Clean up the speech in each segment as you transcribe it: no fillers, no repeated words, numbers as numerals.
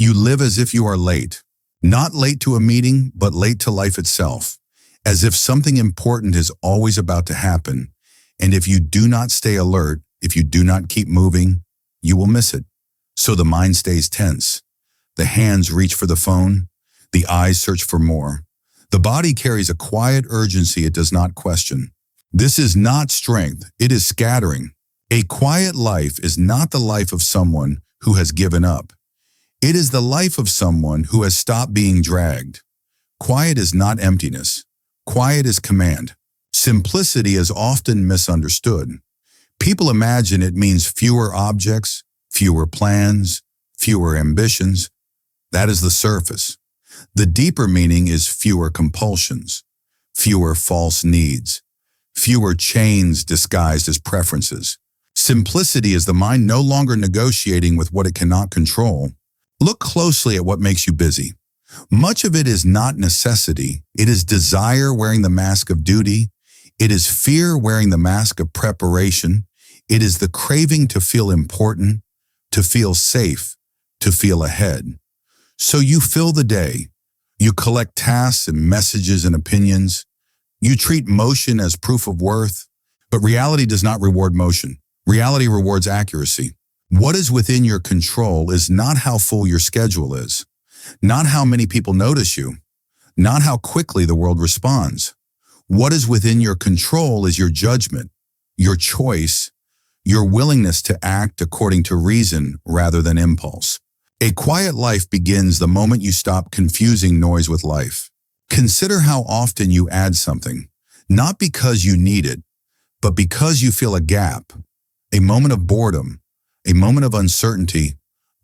You live as if you are late. Not late to a meeting, but late to life itself. As if something important is always about to happen. And if you do not stay alert, if you do not keep moving, you will miss it. So the mind stays tense. The hands reach for the phone. The eyes search for more. The body carries a quiet urgency it does not question. This is not strength, it is scattering. A quiet life is not the life of someone who has given up. It is the life of someone who has stopped being dragged. Quiet is not emptiness. Quiet is command. Simplicity is often misunderstood. People imagine it means fewer objects, fewer plans, fewer ambitions. That is the surface. The deeper meaning is fewer compulsions, fewer false needs, fewer chains disguised as preferences. Simplicity is the mind no longer negotiating with what it cannot control. Look closely at what makes you busy. Much of it is not necessity. It is desire wearing the mask of duty. It is fear wearing the mask of preparation. It is the craving to feel important, to feel safe, to feel ahead. So you fill the day. You collect tasks and messages and opinions. You treat motion as proof of worth. But reality does not reward motion. Reality rewards accuracy. What is within your control is not how full your schedule is, not how many people notice you, not how quickly the world responds. What is within your control is your judgment, your choice, your willingness to act according to reason rather than impulse. A quiet life begins the moment you stop confusing noise with life. Consider how often you add something, not because you need it, but because you feel a gap, a moment of boredom, a moment of uncertainty,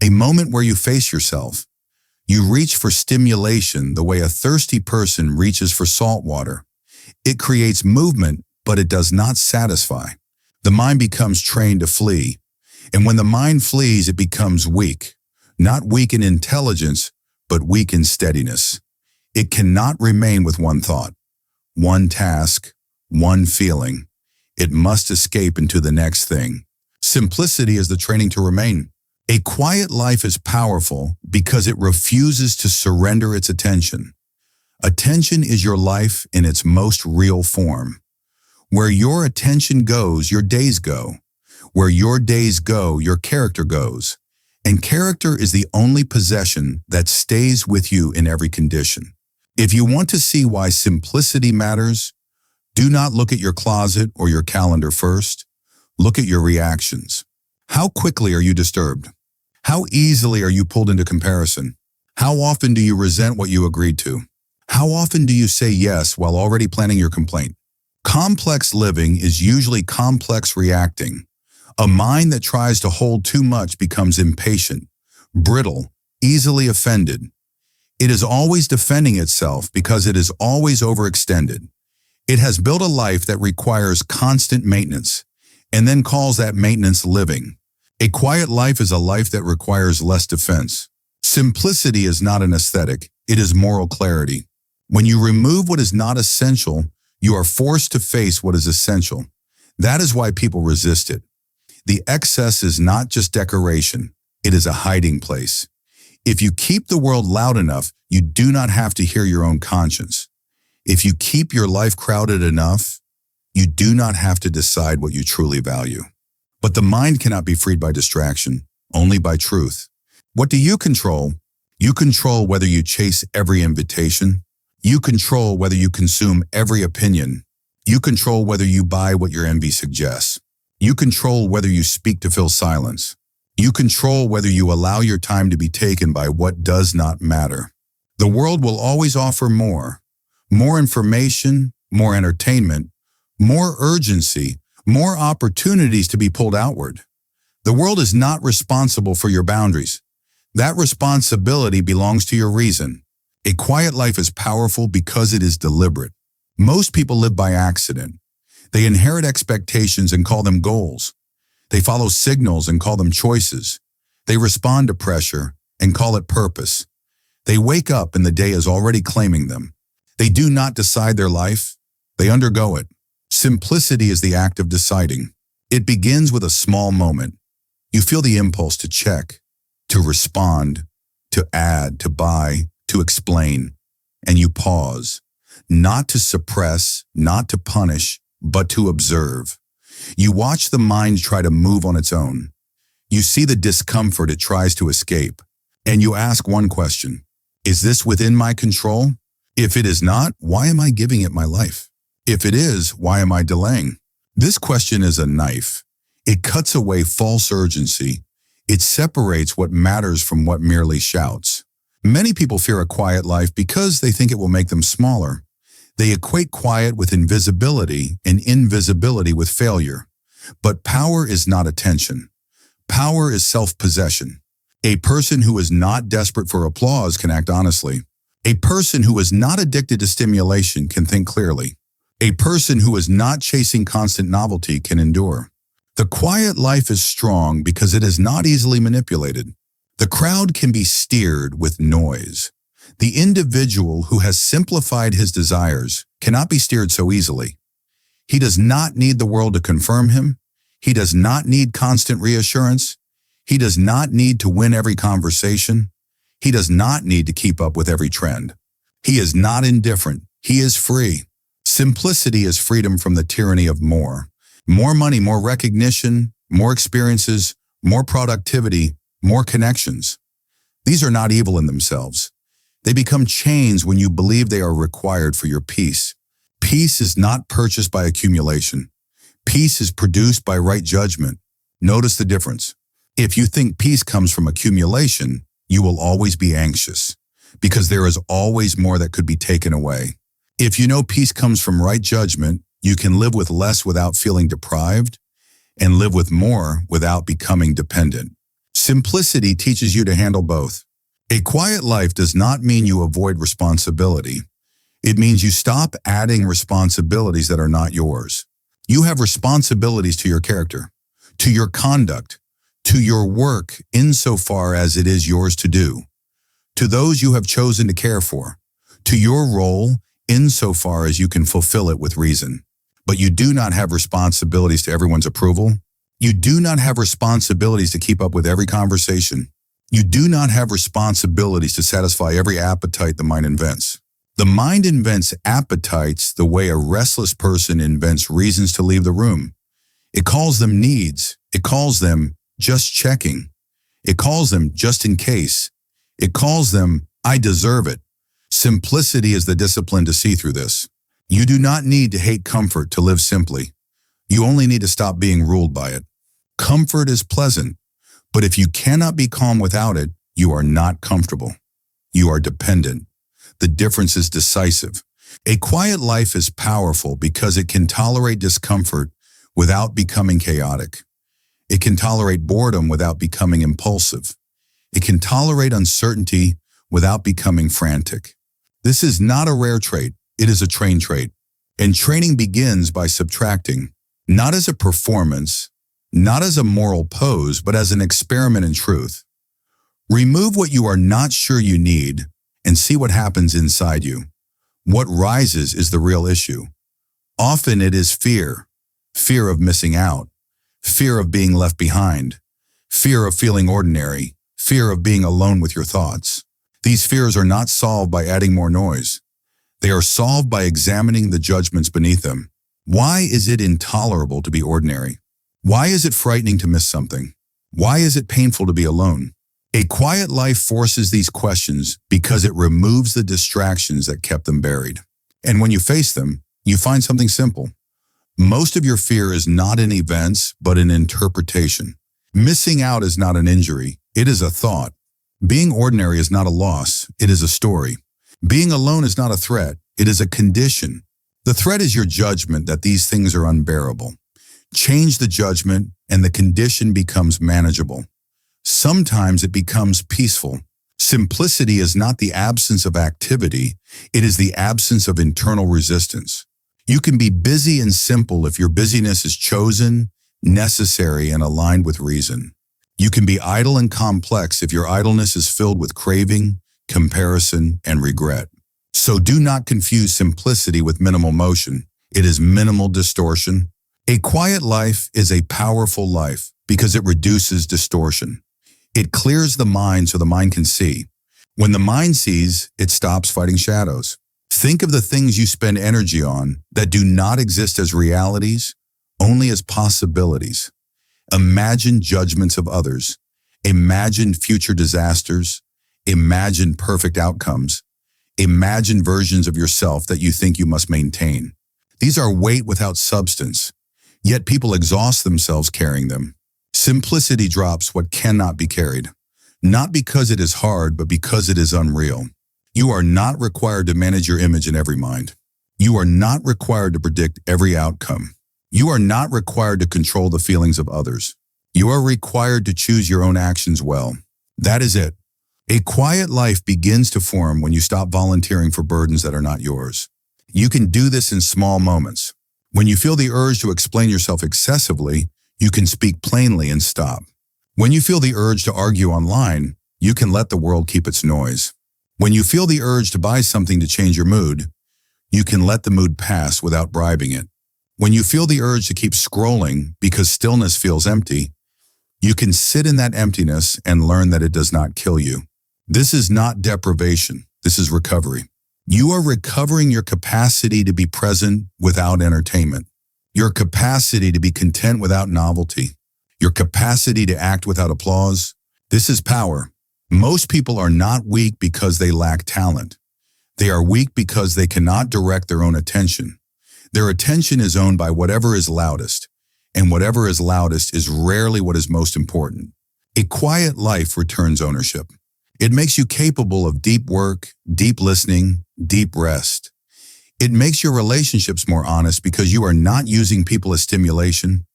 a moment where you face yourself. You reach for stimulation the way a thirsty person reaches for salt water. It creates movement, but it does not satisfy. The mind becomes trained to flee. And when the mind flees, it becomes weak. Not weak in intelligence, but weak in steadiness. It cannot remain with one thought, one task, one feeling. It must escape into the next thing. Simplicity is the training to remain. A quiet life is powerful because it refuses to surrender its attention. Attention is your life in its most real form. Where your attention goes, your days go. Where your days go, your character goes. And character is the only possession that stays with you in every condition. If you want to see why simplicity matters, do not look at your closet or your calendar first. Look at your reactions. How quickly are you disturbed? How easily are you pulled into comparison? How often do you resent what you agreed to? How often do you say yes while already planning your complaint? Complex living is usually complex reacting. A mind that tries to hold too much becomes impatient, brittle, easily offended. It is always defending itself because it is always overextended. It has built a life that requires constant maintenance, and then calls that maintenance living. A quiet life is a life that requires less defense. Simplicity is not an aesthetic, it is moral clarity. When you remove what is not essential, you are forced to face what is essential. That is why people resist it. The excess is not just decoration, it is a hiding place. If you keep the world loud enough, you do not have to hear your own conscience. If you keep your life crowded enough, you do not have to decide what you truly value. But the mind cannot be freed by distraction, only by truth. What do you control? You control whether you chase every invitation. You control whether you consume every opinion. You control whether you buy what your envy suggests. You control whether you speak to fill silence. You control whether you allow your time to be taken by what does not matter. The world will always offer more information, more entertainment, more urgency, more opportunities to be pulled outward. The world is not responsible for your boundaries. That responsibility belongs to your reason. A quiet life is powerful because it is deliberate. Most people live by accident. They inherit expectations and call them goals. They follow signals and call them choices. They respond to pressure and call it purpose. They wake up and the day is already claiming them. They do not decide their life, they undergo it. Simplicity is the act of deciding. It begins with a small moment. You feel the impulse to check, to respond, to add, to buy, to explain, and you pause, not to suppress, not to punish, but to observe. You watch the mind try to move on its own. You see the discomfort it tries to escape, and you ask one question: is this within my control? If it is not, why am I giving it my life? If it is, why am I delaying? This question is a knife. It cuts away false urgency. It separates what matters from what merely shouts. Many people fear a quiet life because they think it will make them smaller. They equate quiet with invisibility and invisibility with failure. But power is not attention. Power is self-possession. A person who is not desperate for applause can act honestly. A person who is not addicted to stimulation can think clearly. A person who is not chasing constant novelty can endure. The quiet life is strong because it is not easily manipulated. The crowd can be steered with noise. The individual who has simplified his desires cannot be steered so easily. He does not need the world to confirm him. He does not need constant reassurance. He does not need to win every conversation. He does not need to keep up with every trend. He is not indifferent. He is free. Simplicity is freedom from the tyranny of more. More money, more recognition, more experiences, more productivity, more connections. These are not evil in themselves. They become chains when you believe they are required for your peace. Peace is not purchased by accumulation. Peace is produced by right judgment. Notice the difference. If you think peace comes from accumulation, you will always be anxious, because there is always more that could be taken away. If you know peace comes from right judgment, you can live with less without feeling deprived, and live with more without becoming dependent. Simplicity teaches you to handle both. A quiet life does not mean you avoid responsibility. It means you stop adding responsibilities that are not yours. You have responsibilities to your character, to your conduct, to your work insofar as it is yours to do, to those you have chosen to care for, to your role insofar as you can fulfill it with reason. But you do not have responsibilities to everyone's approval. You do not have responsibilities to keep up with every conversation. You do not have responsibilities to satisfy every appetite the mind invents. The mind invents appetites the way a restless person invents reasons to leave the room. It calls them needs. It calls them just checking. It calls them just in case. It calls them, I deserve it. Simplicity is the discipline to see through this. You do not need to hate comfort to live simply. You only need to stop being ruled by it. Comfort is pleasant, but if you cannot be calm without it, you are not comfortable. You are dependent. The difference is decisive. A quiet life is powerful because it can tolerate discomfort without becoming chaotic. It can tolerate boredom without becoming impulsive. It can tolerate uncertainty without becoming frantic. This is not a rare trait. It is a trained trait. And training begins by subtracting, not as a performance, not as a moral pose, but as an experiment in truth. Remove what you are not sure you need and see what happens inside you. What rises is the real issue. Often it is fear, fear of missing out, fear of being left behind, fear of feeling ordinary, fear of being alone with your thoughts. These fears are not solved by adding more noise. They are solved by examining the judgments beneath them. Why is it intolerable to be ordinary? Why is it frightening to miss something? Why is it painful to be alone? A quiet life forces these questions because it removes the distractions that kept them buried. And when you face them, you find something simple. Most of your fear is not in events, but in interpretation. Missing out is not an injury, it is a thought. Being ordinary is not a loss, it is a story. Being alone is not a threat, it is a condition. The threat is your judgment that these things are unbearable. Change the judgment and the condition becomes manageable. Sometimes it becomes peaceful. Simplicity is not the absence of activity, it is the absence of internal resistance. You can be busy and simple if your busyness is chosen, necessary, and aligned with reason. You can be idle and complex if your idleness is filled with craving, comparison, and regret. So do not confuse simplicity with minimal motion. It is minimal distortion. A quiet life is a powerful life because it reduces distortion. It clears the mind so the mind can see. When the mind sees, it stops fighting shadows. Think of the things you spend energy on that do not exist as realities, only as possibilities. Imagine judgments of others. Imagine future disasters. Imagine perfect outcomes. Imagine versions of yourself that you think you must maintain. These are weight without substance, yet people exhaust themselves carrying them. Simplicity drops what cannot be carried, not because it is hard, but because it is unreal. You are not required to manage your image in every mind. You are not required to predict every outcome. You are not required to control the feelings of others. You are required to choose your own actions well. That is it. A quiet life begins to form when you stop volunteering for burdens that are not yours. You can do this in small moments. When you feel the urge to explain yourself excessively, you can speak plainly and stop. When you feel the urge to argue online, you can let the world keep its noise. When you feel the urge to buy something to change your mood, you can let the mood pass without bribing it. When you feel the urge to keep scrolling because stillness feels empty, you can sit in that emptiness and learn that it does not kill you. This is not deprivation. This is recovery. You are recovering your capacity to be present without entertainment, your capacity to be content without novelty, your capacity to act without applause. This is power. Most people are not weak because they lack talent. They are weak because they cannot direct their own attention. Their attention is owned by whatever is loudest, and whatever is loudest is rarely what is most important. A quiet life returns ownership. It makes you capable of deep work, deep listening, deep rest. It makes your relationships more honest because you are not using people as stimulation.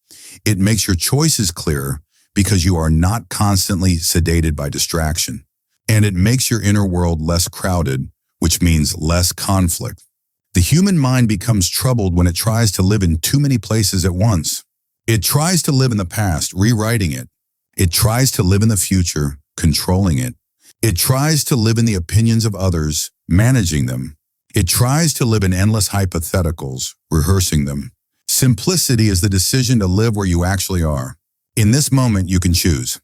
It makes your choices clearer because you are not constantly sedated by distraction. And it makes your inner world less crowded, which means less conflict. The human mind becomes troubled when it tries to live in too many places at once. It tries to live in the past, rewriting it. It tries to live in the future, controlling it. It tries to live in the opinions of others, managing them. It tries to live in endless hypotheticals, rehearsing them. Simplicity is the decision to live where you actually are. In this moment, you can choose.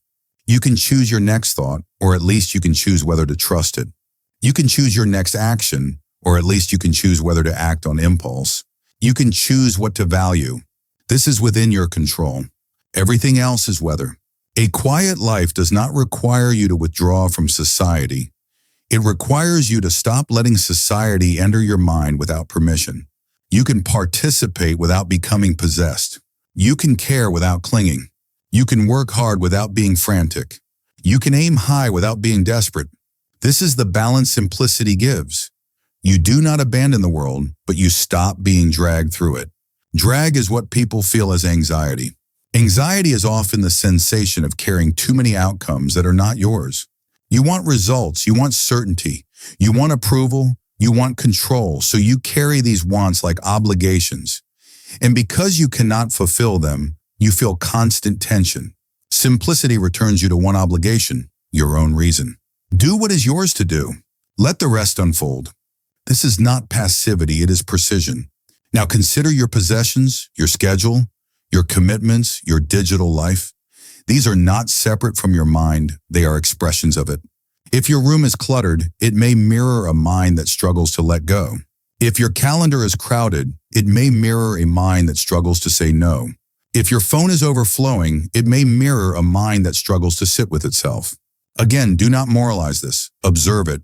You can choose your next thought, or at least you can choose whether to trust it. You can choose your next action, or at least you can choose whether to act on impulse. You can choose what to value. This is within your control. Everything else is weather. A quiet life does not require you to withdraw from society. It requires you to stop letting society enter your mind without permission. You can participate without becoming possessed. You can care without clinging. You can work hard without being frantic. You can aim high without being desperate. This is the balance simplicity gives. You do not abandon the world, but you stop being dragged through it. Drag is what people feel as anxiety. Anxiety is often the sensation of carrying too many outcomes that are not yours. You want results, you want certainty, you want approval, you want control, so you carry these wants like obligations. And because you cannot fulfill them, you feel constant tension. Simplicity returns you to one obligation, your own reason. Do what is yours to do. Let the rest unfold. This is not passivity, it is precision. Now consider your possessions, your schedule, your commitments, your digital life. These are not separate from your mind, they are expressions of it. If your room is cluttered, it may mirror a mind that struggles to let go. If your calendar is crowded, it may mirror a mind that struggles to say no. If your phone is overflowing, it may mirror a mind that struggles to sit with itself. Again, do not moralize this. Observe it.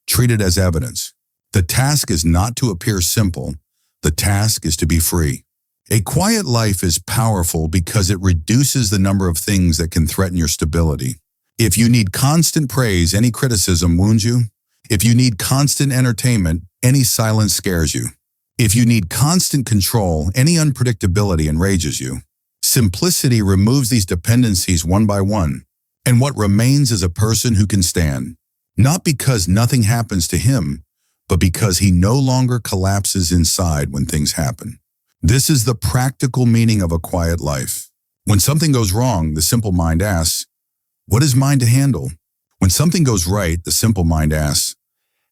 Treat it as evidence. The task is not to appear simple. The task is to be free. A quiet life is powerful because it reduces the number of things that can threaten your stability. If you need constant praise, any criticism wounds you. If you need constant entertainment, any silence scares you. If you need constant control, any unpredictability enrages you. Simplicity removes these dependencies one by one, and what remains is a person who can stand, not because nothing happens to him, but because he no longer collapses inside when things happen. This is the practical meaning of a quiet life. When something goes wrong, the simple mind asks, what is mine to handle? When something goes right, the simple mind asks,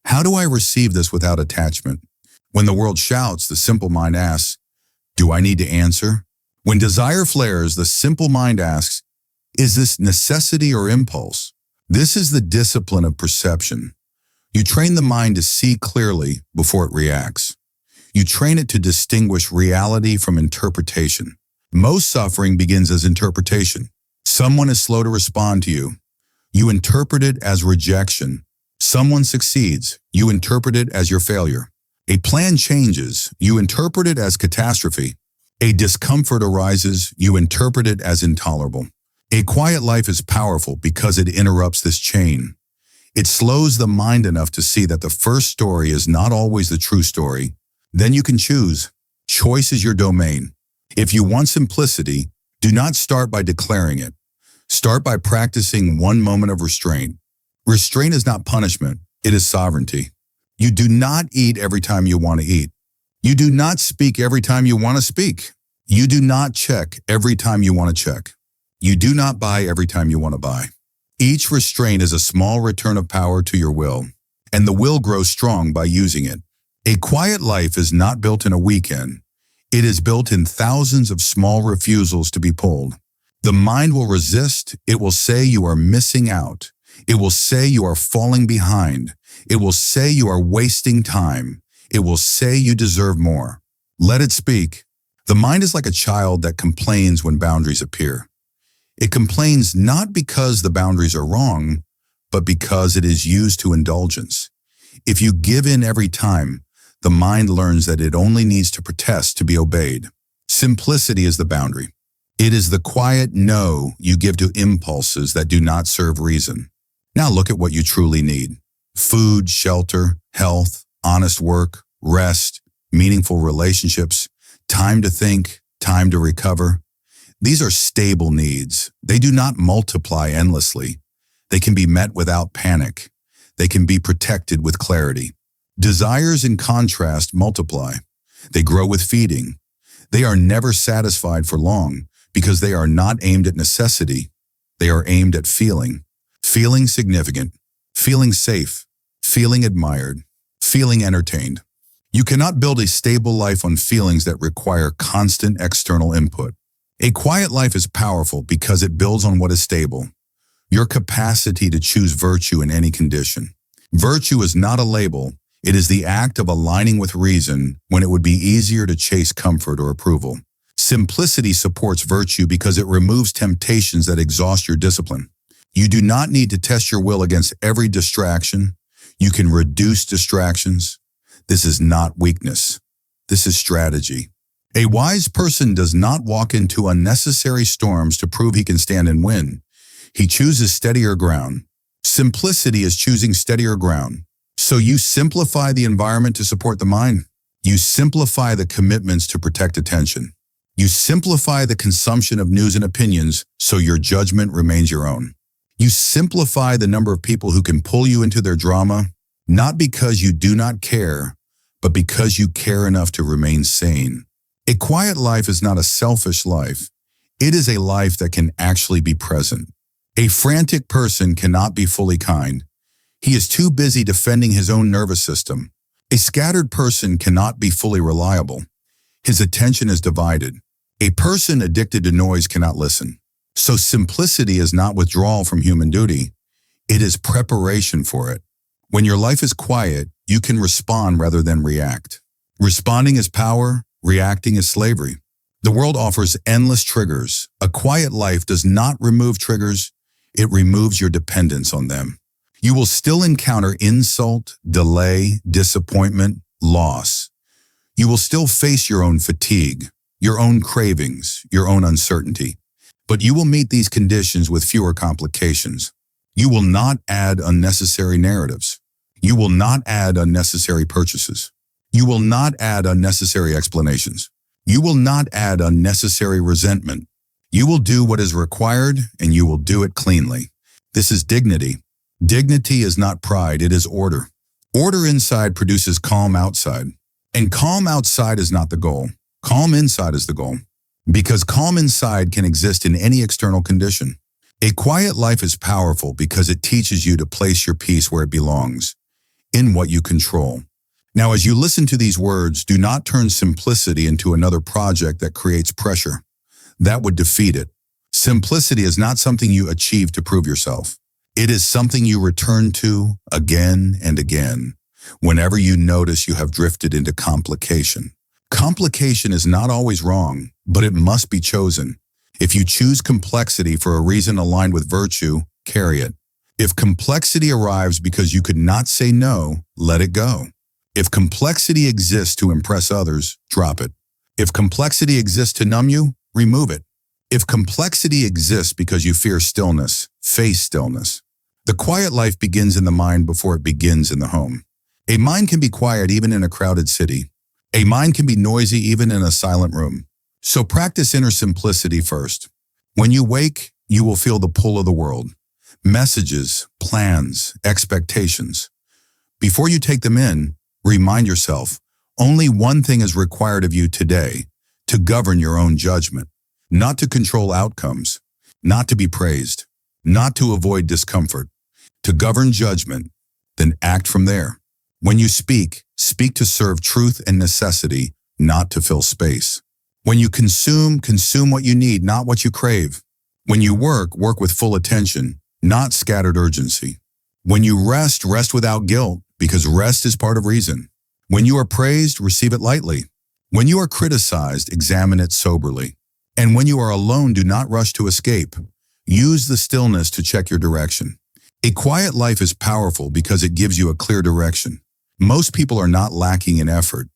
how do I receive this without attachment? When the world shouts, the simple mind asks, do I need to answer? When desire flares, the simple mind asks, is this necessity or impulse? This is the discipline of perception. You train the mind to see clearly before it reacts. You train it to distinguish reality from interpretation. Most suffering begins as interpretation. Someone is slow to respond to you. You interpret it as rejection. Someone succeeds. You interpret it as your failure. A plan changes. You interpret it as catastrophe. A discomfort arises. You interpret it as intolerable. A quiet life is powerful because it interrupts this chain. It slows the mind enough to see that the first story is not always the true story. Then you can choose. Choice is your domain. If you want simplicity, do not start by declaring it. Start by practicing one moment of restraint. Restraint is not punishment, it is sovereignty. You do not eat every time you want to eat. You do not speak every time you want to speak. You do not check every time you want to check. You do not buy every time you want to buy. Each restraint is a small return of power to your will, and the will grows strong by using it. A quiet life is not built in a weekend. It is built in thousands of small refusals to be pulled. The mind will resist. It will say you are missing out. It will say you are falling behind. It will say you are wasting time. It will say you deserve more. Let it speak. The mind is like a child that complains when boundaries appear. It complains not because the boundaries are wrong, but because it is used to indulgence. If you give in every time, the mind learns that it only needs to protest to be obeyed. Simplicity is the boundary. It is the quiet no you give to impulses that do not serve reason. Now look at what you truly need. Food, shelter, health, honest work, rest, meaningful relationships, time to think, time to recover. These are stable needs. They do not multiply endlessly. They can be met without panic. They can be protected with clarity. Desires, in contrast, multiply. They grow with feeding. They are never satisfied for long because they are not aimed at necessity. They are aimed at feeling. Feeling significant, feeling safe, feeling admired, feeling entertained. You cannot build a stable life on feelings that require constant external input. A quiet life is powerful because it builds on what is stable. Your capacity to choose virtue in any condition. Virtue is not a label. It is the act of aligning with reason when it would be easier to chase comfort or approval. Simplicity supports virtue because it removes temptations that exhaust your discipline. You do not need to test your will against every distraction. You can reduce distractions. This is not weakness. This is strategy. A wise person does not walk into unnecessary storms to prove he can stand and win. He chooses steadier ground. Simplicity is choosing steadier ground. So you simplify the environment to support the mind. You simplify the commitments to protect attention. You simplify the consumption of news and opinions so your judgment remains your own. You simplify the number of people who can pull you into their drama, not because you do not care, but because you care enough to remain sane. A quiet life is not a selfish life. It is a life that can actually be present. A frantic person cannot be fully kind. He is too busy defending his own nervous system. A scattered person cannot be fully reliable. His attention is divided. A person addicted to noise cannot listen. So simplicity is not withdrawal from human duty. It is preparation for it. When your life is quiet, you can respond rather than react. Responding is power, reacting is slavery. The world offers endless triggers. A quiet life does not remove triggers. It removes your dependence on them. You will still encounter insult, delay, disappointment, loss. You will still face your own fatigue, your own cravings, your own uncertainty. But you will meet these conditions with fewer complications. You will not add unnecessary narratives. You will not add unnecessary purchases. You will not add unnecessary explanations. You will not add unnecessary resentment. You will do what is required, and you will do it cleanly. This is dignity. Dignity is not pride, it is order. Order inside produces calm outside. And calm outside is not the goal. Calm inside is the goal. Because calm inside can exist in any external condition. A quiet life is powerful because it teaches you to place your peace where it belongs, in what you control. Now, as you listen to these words, do not turn simplicity into another project that creates pressure. That would defeat it. Simplicity is not something you achieve to prove yourself. It is something you return to again and again whenever you notice you have drifted into complication. Complication is not always wrong, but it must be chosen. If you choose complexity for a reason aligned with virtue, carry it. If complexity arrives because you could not say no, let it go. If complexity exists to impress others, drop it. If complexity exists to numb you, remove it. If complexity exists because you fear stillness, face stillness. The quiet life begins in the mind before it begins in the home. A mind can be quiet even in a crowded city. A mind can be noisy even in a silent room. So practice inner simplicity first. When you wake, you will feel the pull of the world. Messages, plans, expectations. Before you take them in, remind yourself, only one thing is required of you today, to govern your own judgment, not to control outcomes, not to be praised, not to avoid discomfort, to govern judgment, then act from there. When you speak, speak to serve truth and necessity, not to fill space. When you consume, consume what you need, not what you crave. When you work, work with full attention, not scattered urgency. When you rest, rest without guilt, because rest is part of reason. When you are praised, receive it lightly. When you are criticized, examine it soberly. And when you are alone, do not rush to escape. Use the stillness to check your direction. A quiet life is powerful because it gives you a clear direction. Most people are not lacking in effort.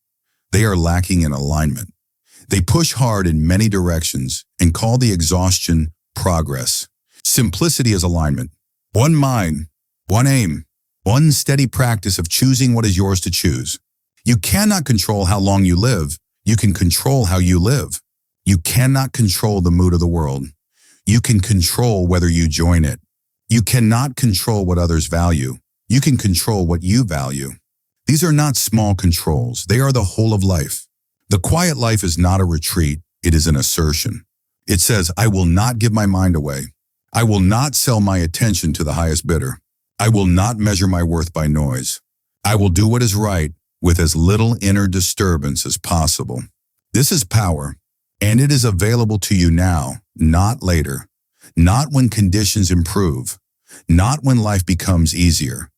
They are lacking in alignment. They push hard in many directions and call the exhaustion progress. Simplicity is alignment. One mind, one aim, one steady practice of choosing what is yours to choose. You cannot control how long you live. You can control how you live. You cannot control the mood of the world. You can control whether you join it. You cannot control what others value. You can control what you value. These are not small controls. They are the whole of life. The quiet life is not a retreat. It is an assertion. It says, I will not give my mind away. I will not sell my attention to the highest bidder. I will not measure my worth by noise. I will do what is right with as little inner disturbance as possible. This is power, and it is available to you now, not later, not when conditions improve, not when life becomes easier.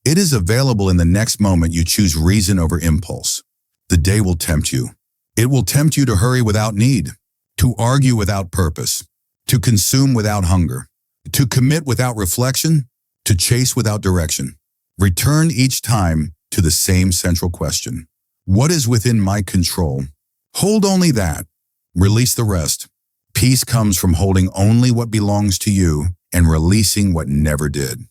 It is available in the next moment you choose reason over impulse. The day will tempt you. It will tempt you to hurry without need, to argue without purpose, to consume without hunger, to commit without reflection, to chase without direction. Return each time to the same central question. What is within my control? Hold only that. Release the rest. Peace comes from holding only what belongs to you and releasing what never did.